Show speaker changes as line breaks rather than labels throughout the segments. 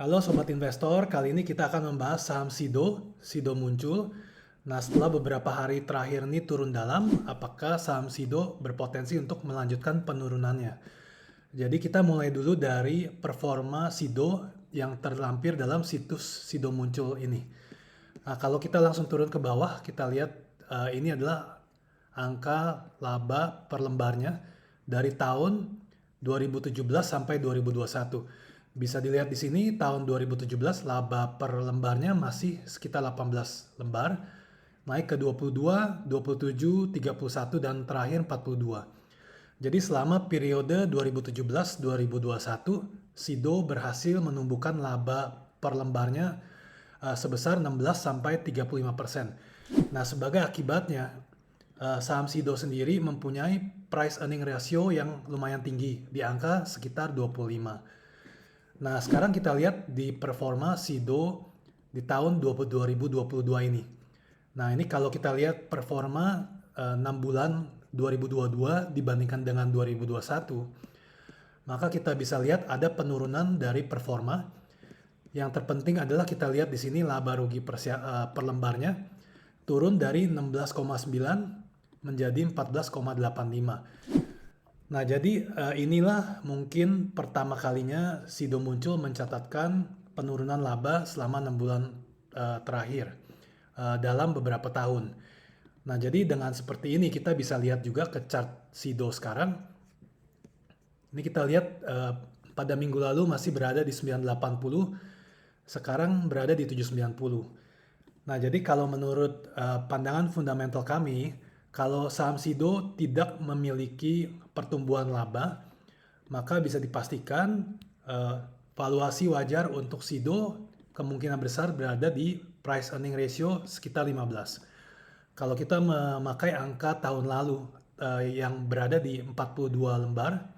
Halo Sobat Investor, kali ini kita akan membahas saham SIDO muncul. Nah, setelah beberapa hari terakhir ini turun dalam, apakah saham SIDO berpotensi untuk melanjutkan penurunannya? Jadi kita mulai dulu dari performa SIDO yang terlampir dalam situs SIDO muncul ini. Nah, kalau kita langsung turun ke bawah, kita lihat ini adalah angka laba per lembarnya dari tahun 2017 sampai 2021. Bisa dilihat di sini tahun 2017 laba per lembarnya masih sekitar 18 lembar, naik ke 22, 27, 31 dan terakhir 42. Jadi selama periode 2017-2021, SIDO berhasil menumbuhkan laba per lembarnya sebesar 16 sampai 35%. Nah, sebagai akibatnya saham SIDO sendiri mempunyai price earning ratio yang lumayan tinggi di angka sekitar 25. Nah, sekarang kita lihat di performa SIDO di tahun 2022 ini. Nah, ini kalau kita lihat performa 6 bulan 2022 dibandingkan dengan 2021, maka kita bisa lihat ada penurunan dari performa. Yang terpenting adalah kita lihat di sini laba rugi per lembarnya turun dari 16,9 menjadi 14,85. Nah, jadi inilah mungkin pertama kalinya SIDO muncul mencatatkan penurunan laba selama 6 bulan terakhir dalam beberapa tahun. Nah, jadi dengan seperti ini kita bisa lihat juga ke chart SIDO sekarang. Ini kita lihat pada minggu lalu masih berada di 980, sekarang berada di 790. Nah, jadi kalau menurut pandangan fundamental kami, kalau saham SIDO tidak memiliki pertumbuhan laba, maka bisa dipastikan valuasi wajar untuk SIDO kemungkinan besar berada di price earning ratio sekitar 15. Kalau kita memakai angka tahun lalu yang berada di 42 lembar,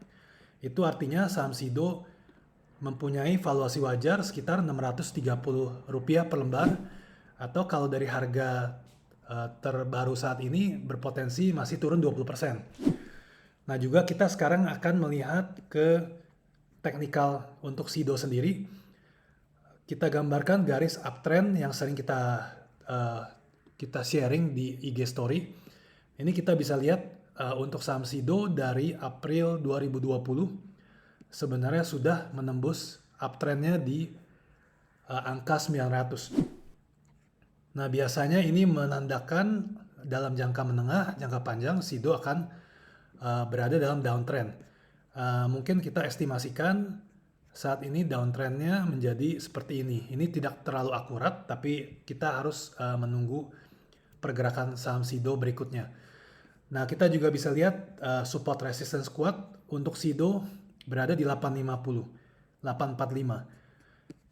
itu artinya saham SIDO mempunyai valuasi wajar sekitar Rp630 per lembar, atau kalau dari harga terbaru saat ini berpotensi masih turun 20%. Nah, juga kita sekarang akan melihat ke teknikal untuk SIDO sendiri. Kita gambarkan garis uptrend yang sering kita sharing di IG story. Ini kita bisa lihat untuk saham SIDO dari April 2020 sebenarnya sudah menembus uptrendnya di angka 900. Nah, biasanya ini menandakan dalam jangka menengah, jangka panjang SIDO akan berada dalam downtrend. Mungkin kita estimasikan saat ini downtrendnya menjadi seperti ini. Ini tidak terlalu akurat, tapi kita harus menunggu pergerakan saham SIDO berikutnya. Nah, kita juga bisa lihat support resistance kuat untuk SIDO berada di 850, 845.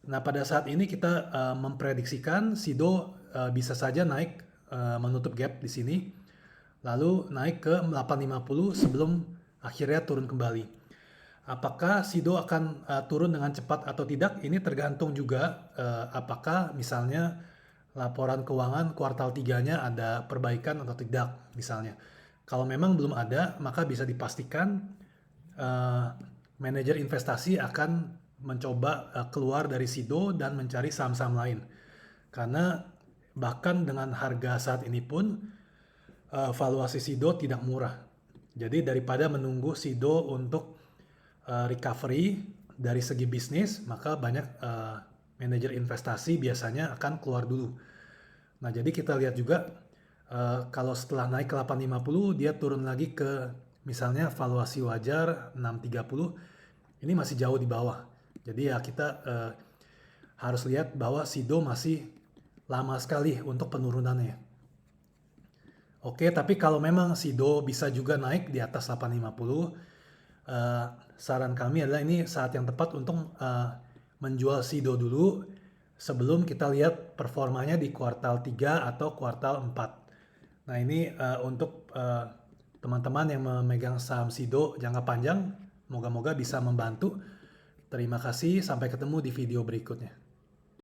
Nah, pada saat ini kita memprediksikan SIDO bisa saja naik menutup gap di sini, lalu naik ke 850 sebelum akhirnya turun kembali. Apakah SIDO akan turun dengan cepat atau tidak? Ini tergantung juga apakah misalnya laporan keuangan kuartal 3-nya ada perbaikan atau tidak misalnya. Kalau memang belum ada, maka bisa dipastikan manajer investasi akan mencoba keluar dari SIDO dan mencari saham-saham lain. Karena bahkan dengan harga saat ini pun valuasi SIDO tidak murah. Jadi daripada menunggu SIDO untuk recovery dari segi bisnis, maka banyak manajer investasi biasanya akan keluar dulu. Nah, jadi kita lihat juga kalau setelah naik ke 850, dia turun lagi ke misalnya valuasi wajar 630, ini masih jauh di bawah. Jadi ya kita harus lihat bahwa SIDO masih lama sekali untuk penurunannya. Oke, tapi kalau memang SIDO bisa juga naik di atas 850, saran kami adalah ini saat yang tepat untuk menjual SIDO dulu sebelum kita lihat performanya di kuartal 3 atau kuartal 4. Nah, ini untuk teman-teman yang memegang saham SIDO jangka panjang, moga-moga bisa membantu. Terima kasih, sampai ketemu di video berikutnya.